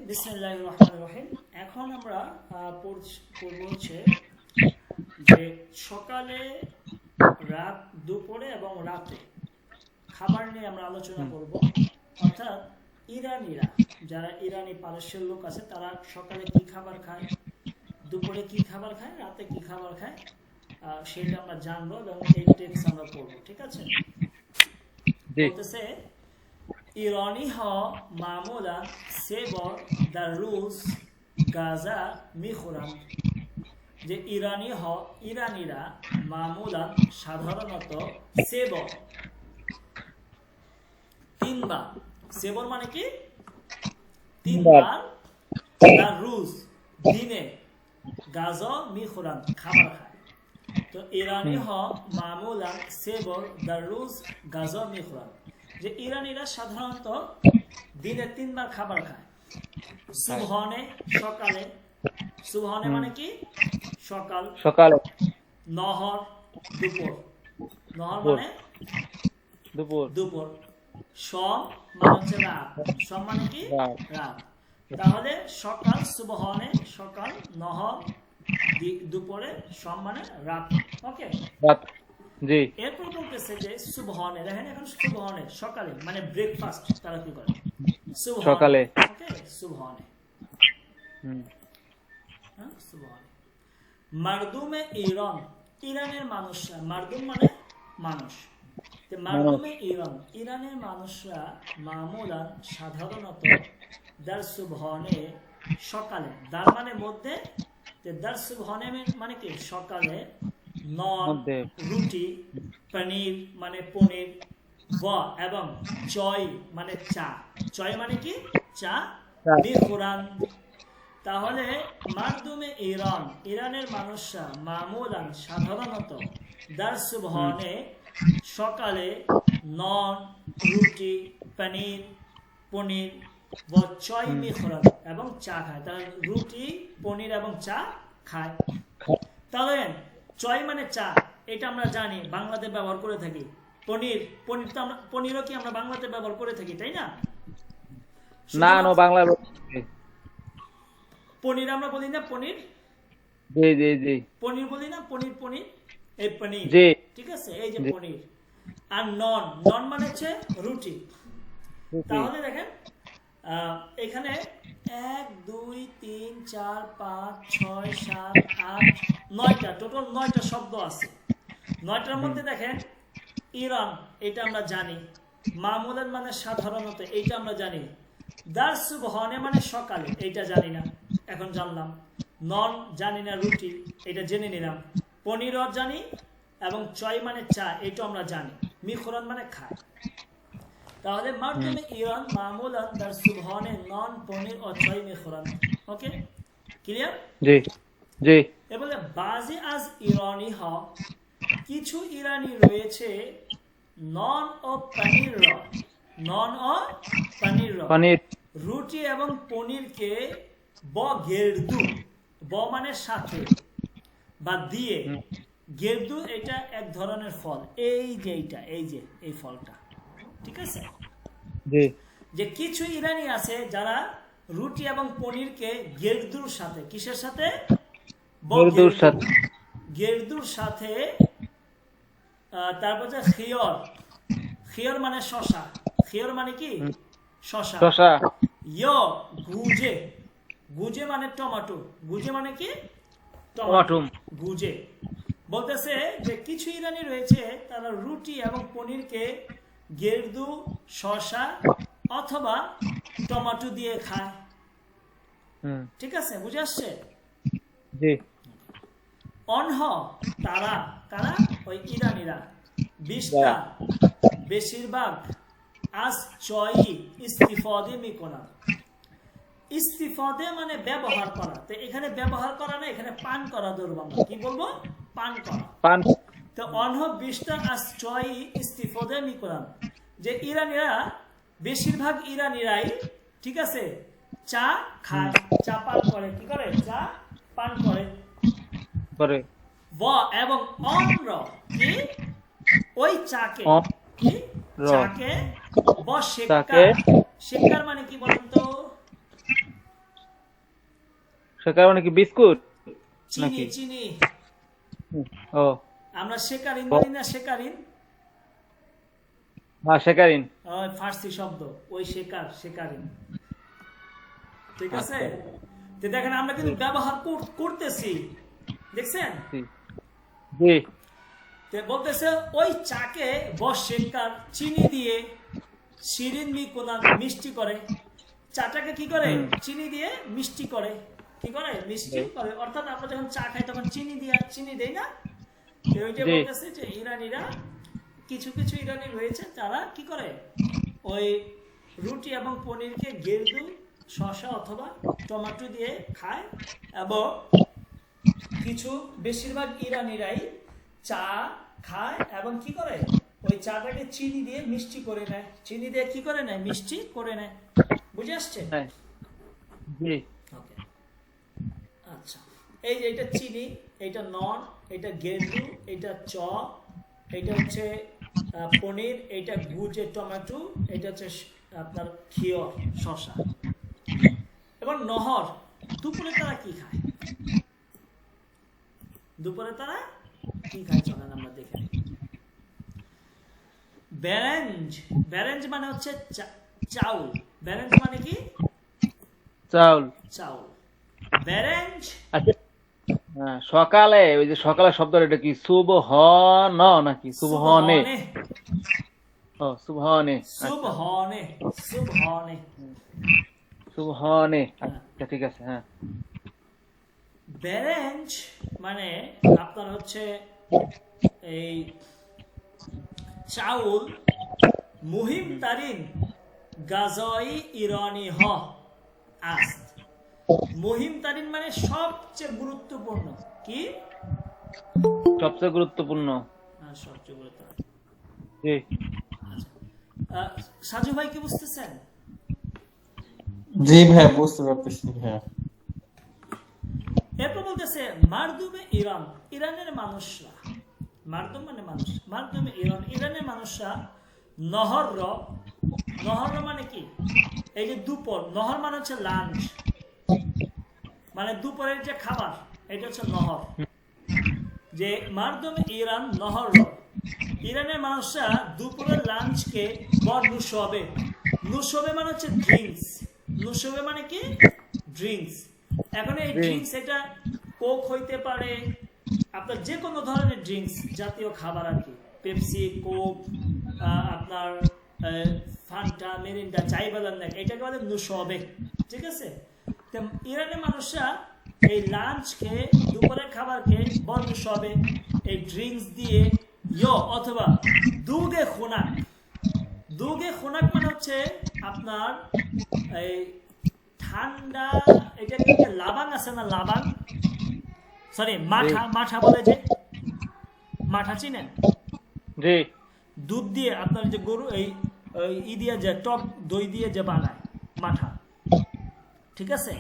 বিসমিল্লাহির রহমানির রহিম। এখন আমরা পড়ব হচ্ছে যে সকালে, রাত, দুপুরে এবং রাতে খাবার নিয়ে আমরা আলোচনা করব। অর্থাৎ ইরানিরা, যারা ইরানি পারস্যের লোক আছে, তারা সকালে কি খাবার খায়, দুপুরে কি খাবার খায়, রাতে কি খাবার খায়, সেটা আমরা জানবো এবং এই টেক্সট আমরা পড়বো। ঠিক আছে? বলতেছে ایرانی ها معمولا 3 بار در روز غذا میخورند। যে ইরানিরা মামুলান সাধারণত 3 বার 3 বার, 3 বার মানে কি 3 বার در روز দিনে গাজা মিখোরান খাবার খায়। তো ইরানি ها معمولا 3 بار در روز غذا میخورند। যে ইরানিরা সাধারণত দিনে 3 বার খাবার খায়। সুবহানে সকালে, সুবহানে মানে কি সকালে, নহর দুপুর, নহর মানে দুপুর, শম মানে হচ্ছে রাত, শম মানে কি রাত। তাহলে সকাল, সুবহানে সকাল, নহর দুপুরে, শম মানে রাত। ওকে, জি। এরপর বলতেছে যে সুবহানে, দেখেন এখন সুবহানে সকালে মানে ব্রেকফাস্ট তারা কি করে সকালে। ওকে, সুবহানে। সুবহানে। মারদুমে ইরান, ইরানের মানুষরা, মারদুম মানে মানুষ, তো মারদুমে ইরান, ইরানের মানুষরা মামুলান সাধারণত দার সুবহানে সকালে, দার মানে মধ্যে, দার সুবহানে মানে কি সকালে, রুটি, পনির মানে পনির, এবং চয় মানে চা, চয় মানে কি চা, বিখুরান। তাহলে মারদুমে ইরান, ইরানের মানুষরা মামুলান সাধারণত দার সুবহানে সকালে নন, রুটি, পনির চয় মিখুরান এবং চা খায়। তাহলে রুটি, পনির এবং চা খায়। তাহলে চয় মানে চা, এটা আমরা জানি, বাংলাতে ব্যবহার করে থাকি। পনিরও কি আমরা বাংলাতে ব্যবহার করে থাকি, তাই না? বাংলা পনির আমরা বলি না, পনির পনির বলি না, পনির এই পনির, ঠিক আছে, এই যে পনির। আর নন মানে হচ্ছে রুটি। তাহলে দেখেন এখানে 1 2 3 4 5 6 7 8 9টা, টোটাল 9টা শব্দ আছে। 9টার মধ্যে দেখেন ইরান, এটা আমরা জানি, মামুলান মানে সাধারণত, এইটা আমরা জানি, দার সুবহানে মানে সকালে, এইটা জানি না, এখন জানলাম। নন জানি না, রুটি এটা জেনে নিলাম, পনিরও জানি, এবং চয় মানে চা, এটা আমরা জানি, মিখুরান মানে খায়। তাহলে মারদুমে ইরান মামুলান দার সুবহানে নন, পনির ও চয় মিখুরান। ওকে, ক্লিয়ার? জি। এবারে বাজি আজ ইরানি হ, কিছু ইরানি রয়েছে নন ও পনির রুটি এবং পনিরকে গেরদু, মানে সাথে বা দিয়ে, গেরদু এটা এক ধরনের ফল, এই যে এইটা, এই ফলটা, ঠিক আছে? যে কিছু ইরানি আছে যারা রুটি এবং পনিরকে গেরদুর সাথে, কিসের সাথে? গেরদুর সাথে। তারপর যে খিয়র মানে শশা, খিয়র মানে কি শশা, গুজে মানে টমেটো, গুজে মানে কি টমেটো, গুজে। বলতেছে যে কিছু ইরানি রয়েছে তারা রুটি এবং পনিরকে গেরদু, শশা অথবা টমেটো দিয়ে খায়। ঠিক আছে, বুঝে আসছে? অনহ তারা, কারা? ওই ইরানিরা, বেশিরভাগ আজ চয় ইস্তিফাদে মিকোনা, ইস্তিফাদে মানে ব্যবহার করা, তো এখানে ব্যবহার করা না, এখানে পান করা ধরবো আমরা, কি বলবো? পান করা। তো অনহ বিশটা আজ চয় ইস্তিফাদে মিকোনা, যে ইরানিরা, বেশিরভাগ ইরানিরাই, ঠিক আছে, চা খায়, চা পান করে, কি করে? চা পান করে। এবং কি ওই চাকে, কি চাকে, শেক্কার মানে কি বলেন তো? শেকার মানে কি বিস্কুট চিনি নাকি? চিনি ও আমরা শেকারিন বলি না, শেকারিন হ্যাঁ শেকারিন। ওই ফার্সি শব্দ, ওই শেকারিন, ঠিক আছে। তো দেখেন আমরা কিন্তু ব্যবহার করতেছি, দেখছেন? জি তো বলতেছে ওই চাকে শেকার চিনি দিয়ে শিরিন কোনা মিষ্টি করে। চাটাকে কি করে? চিনি দিয়ে মিষ্টি করে। কি করে? মিষ্টি করে। অর্থাৎ আমরা যখন চা খাই তখন চিনি দেই না? ওই যে বলতেছে যে ইরানিরা, কিছু কিছু ইরানি রয়েছে যারা কি করে, ওই রুটি এবং পনিরকে গেরদু, শসা অথবা টমেটো দিয়ে খায়। এবং কিছু বেশিরভাগ ইরানিরাই চা খায় এবং কি করে, ওই চাটাকে চিনি দিয়ে মিষ্টি করে নেয়। চিনি দিয়ে কি করে নেয়? মিষ্টি করে নেয়। বুঝে আসছে? জি ওকে, আচ্ছা। এই যে এটা চিনি, এটা নন, এটা গেরদু, এটা চ, এটা হচ্ছে পনির, এটা গুজে টমেটো, এটা হচ্ছে আপনার খিয়র, শসা। এবার নহর, দুপুরে তারা কি খায়? দুপুরে তারা কি খায় চলেন আমরা দেখে নিই। ব্যারেঞ্জ, ব্যারেঞ্জ মানে হচ্ছে চাউল। ব্যারেঞ্জ মানে কি? চাউল। চাউল। ব্যারেঞ্জ। আচ্ছা সকালে, ওই যে সকালে শব্দটা এটা কি সুবহন নাকি সুবহনে? ও সুবহনে, সুবহনে, সুবহনে, সুবহনে। আচ্ছা ঠিক আছে। হ্যাঁ ব্যারেঞ্জ মানে আপনার হচ্ছে এই চাউল মুহিম তারিন গাজই ইরানি হ আস্ত। মুহিম তারিন মানে সবচেয়ে গুরুত্বপূর্ণ। কি? সবচেয়ে গুরুত্বপূর্ণ। সবচেয়ে গুরুত্বপূর্ণ। জি সাজু ভাই কি বুঝতেছেন? জি ভাই বুঝতে পারতেছি। হ্যাঁ, এরপর বলতেছে মারদুমে ইরান, ইরানের মানুষরা, মারদুম মানে মানুষ, মারদুমে ইরান, ইরানের মানুষরা নহর, নহর মানে কি? এই যে দুপুর, নহর মানে হচ্ছে লাঞ্চ, মানে দুপুরের যে খাবার, এটা হচ্ছে নহর। যে মারদুম ইরান নহর, ইরানের মানুষরা দুপুরের লাঞ্চকে নুসবে, নুসবে মানে হচ্ছে ড্রিঙ্কস, নুসবে মানে কি? ড্রিঙ্কস। এখন এই ড্রিঙ্কস এটা কোক হইতে পারে, আপনার যে কোনো ধরনের ড্রিঙ্কস জাতীয় খাবার আর কি, পেপসি, কোক, আপনার ফান্টা, মেরিন্ডা, যাই বলেন না, এটাকে বলে নুসবে, ঠিক আছে। তো ইরানের মানুষরা এই লাঞ্চকে, দুপুরের খাবারকে নুসবে, এই ড্রিঙ্কস দিয়ে অথবা দুগে খোনাক, দুগে খোনাক মানে হচ্ছে আপনার এই ঠান্ডা, এটাকে লাবাং আছে না, লাবাং, সরি মাঠা, মাঠা বলে যে, মাঠা চিনেন? জি দুধ দিয়ে আপনার যে গরু এই ই দিয়ে যে টক দই দিয়ে যে বানায় মাঠা, ঠিক আছে,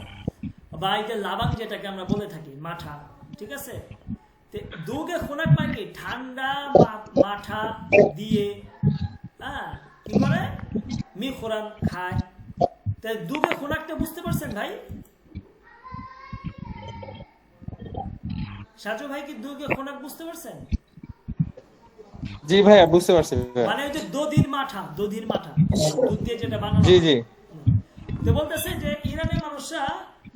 বা এই যে লাবাং যেটাকে আমরা বলে থাকি মাঠা, ঠিক আছে। দুগে খোনাক মানে কি? ঠান্ডা মাঠা দিয়ে কি করে মি খোরান খায়। তাই দুগে খোনাকটা বুঝতে পারছেন ভাই? সাজু ভাই কি দুগে খোনাক বুঝতে পারছেন? জি ভাইয়া বুঝতে পারছি। মানে ওই যে দধির মাঠা, দধির মাঠা, দুধ দিয়ে যেটা বানানো। জি জি। তো বলতেছে যে ইরানের মানুষরা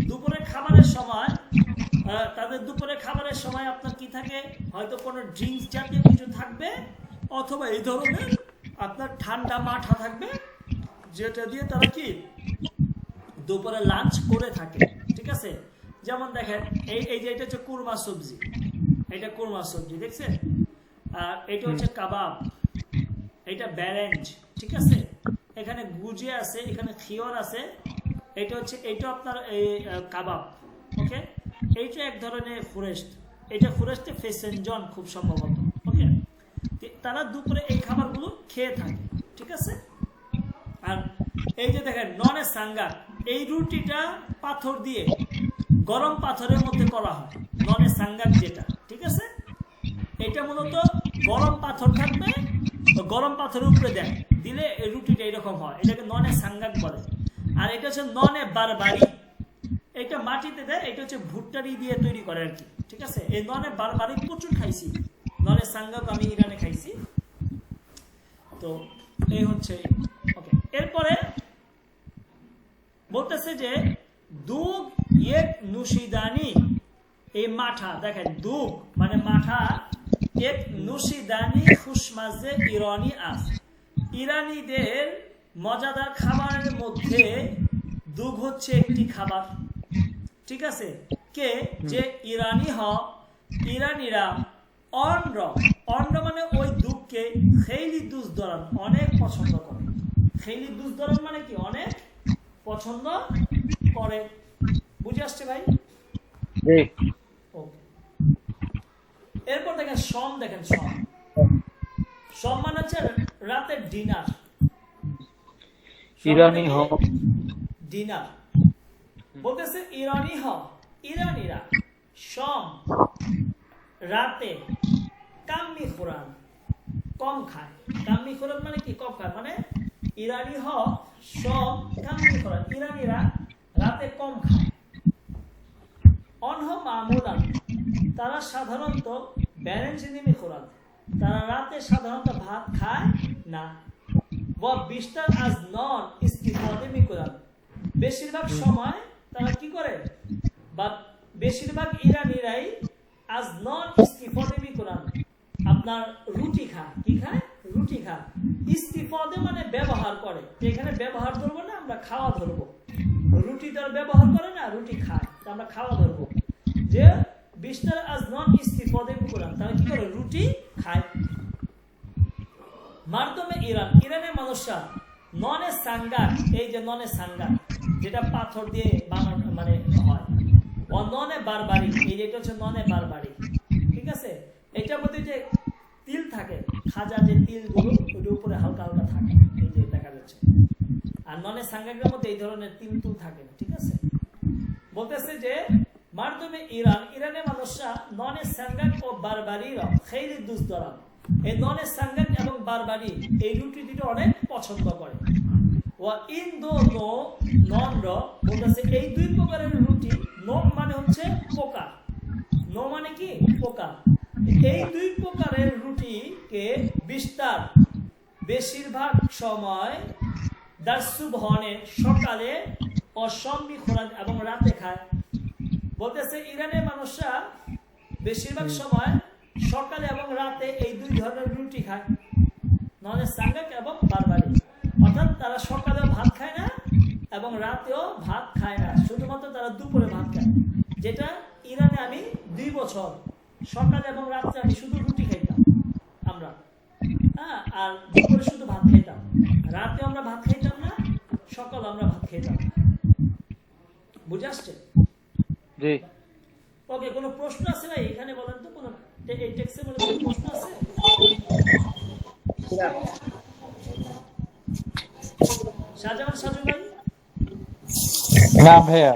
দুপুরে খাবারের সময়, তাদের দুপুরে খাবারের সময় আপনার কি থাকে? হয়তো কোনো ড্রিঙ্কস জাতীয় কিছু থাকবে, অথবা এই ধরনের আপনার ঠান্ডা মাঠা থাকবে, যেটা দিয়ে তারা কি দুপুরে লাঞ্চ করে থাকে, ঠিক আছে। যেমন দেখেন এই যে এটা হচ্ছে কুরমা সবজি, এটা কুরমা সবজি, দেখছেন? আর এটা হচ্ছে কাবাব, এটা ব্যারেঞ্জ, ঠিক আছে। এখানে গুজে আছে, এখানে খিয়র আছে, এটা হচ্ছে, এটা আপনার এই কাবাব, ওকে। এইটা এক ধরনের ফুরেস্ট, এটা ফুরেস্টে ফেসেনজন খুব সম্ভবত, ওকে। তারা দুপুরে এই খাবারগুলো খেয়ে থাকে, ঠিক আছে। আর এই যে দেখেন ননে সাঙ্গা, এই রুটিটা পাথর দিয়ে, গরম পাথরের মধ্যে করা হয়, ননে সাঙ্গাক যেটা, ঠিক আছে। এটা মূলত গরম পাথর থাকবে, গরম পাথরের উপরে দেয়, দিলে এই রুটিটা এরকম হয়, এটাকে ননে সাঙ্গাক বলে। আর এটা হচ্ছে ননে বারবারি, এটা এটা মাটিতে দেয়, এটা হচ্ছে ভুট্টারি দিয়ে তৈরি করে আর কি, ঠিক আছে। এই ননের বারবারই প্রচুর খাইছি, ননের সাঙ্গাক আমি ইরানে খাইছি। তো এই হচ্ছে ওকে। এরপরে বলতেছে যে দুগ এক নুশিদানি, এই মাঠা দেখেন, দুগ মানে মাঠা, এক নুশিদানি খুশমাজে ইরানি আস, ইরানিদের মজাদার খাবারের মধ্যে দুগ হচ্ছে একটি খাবার, ঠিক আছে। কে যে ইরানি ইরানিরা অন্ড, অন্ড মানে ওই দুধকে খেইলি দুধ ধরান অনেক পছন্দ করে। খেইলি দুধ ধরান মানে কি অনেক পছন্দ করে, বুঝে আসছে ভাই? ওকে। এরপর দেখেন সম, দেখেন সম, সম মানে হচ্ছে রাতের ডিনার, ইরানি ডিনার। বলতেছে ইরানি ইরানিরা সম রাতে কাম্মি খোরান কম খায়। কাম্মি খোরান মানে কি কম খায়, মানে ইরানি সম কাম্মি খোরান, ইরানিরা রাতে কম খায়। অনহ মামুলান, তারা সাধারণত ব্যালেন্সিদিমি খোরান, তারা রাতে সাধারণত ভাত খায় না। বিস্তার আজ নন ইস্তিফাদেমি খোরান, বেশিরভাগ সময় তারা কি করে, বা বেশিরভাগ ইরানিরাই আজ নন ইস্তিফাদেমি খোরান, আপনার রুটি খায়। কি খায়? রুটি খায়। ইস্তিফাদে মানে ব্যবহার করে, এখানে ব্যবহার ধরবো না, আমরা খাওয়া ধরবো। রুটি তার ব্যবহার করে না, রুটি খায়, আমরা খাওয়া ধরবো। যে বিস্তার আজ নন ইস্তিফাদেমি খোরান, তারা কি করে, রুটি খায়। মারদমে ইরান, ইরানের মানুষরা ননে সাঙ্গার, এই যে ননে সাঙ্গার যেটা পাথর দিয়ে বানানো মানে হয়, ও ননে বারবারি, এই যেটা হচ্ছে ননে বারবারি, ঠিক আছে। এটার মধ্যে যে তিল থাকে, খাজা যে তিলগুলো ওটার উপরে হালকা হালকা থাকে, এই যে দেখা যাচ্ছে। আর ননে সাঙ্গারের মধ্যে এই ধরনের তিল তুল থাকে না, ঠিক আছে। বলতেছে যে মারদমে ইরান, ইরানের মানুষরা ননে সাঙ্গার ও বারবারি খেইলি দুধ ধরান, এই ননে সাঙ্গার এবং বারবারি এই রুটি দুটো অনেক পছন্দ করে। ও ইন্দো নো নন র, বলতেছে এই দুই প্রকারের রুটি, নো মানে হচ্ছে পোকা, নো মানে কি পোকা, এই দুই প্রকারের রুটিকে বিস্তার বেশিরভাগ সময় দাসুবহনে সকালে ও সম্বি খোরান এবং রাতে খায়। বলতেছে ইরানের মানুষরা বেশিরভাগ সময় সকালে এবং রাতে এই দুই ধরনের রুটি খায়, ননে সাঙ্গাক এবং বারবারি। অর্থাৎ তারা সকালেও ভাত খায় না এবং রাতেও ভাত খায় না, শুধুমাত্র তারা দুপুরে ভাত খায়। যেটা ইরানে আমি 2 বছর সকালে এবং রাত্রে আমি শুধু রুটি খাইতাম আমরা, হ্যাঁ, আর দুপুরে শুধু ভাত খাইতাম, রাতে আমরা ভাত খাইতাম না, সকালে আমরা ভাত খাইতাম। বুঝে আসছে? জি। ওকে, কোনো প্রশ্ন আছে ভাই এখানে? বলেন তো, কোনো এই টেক্সটের মধ্যে কোনো প্রশ্ন আছে? শাহজাহান সাজু ভাই? না ভাইয়া।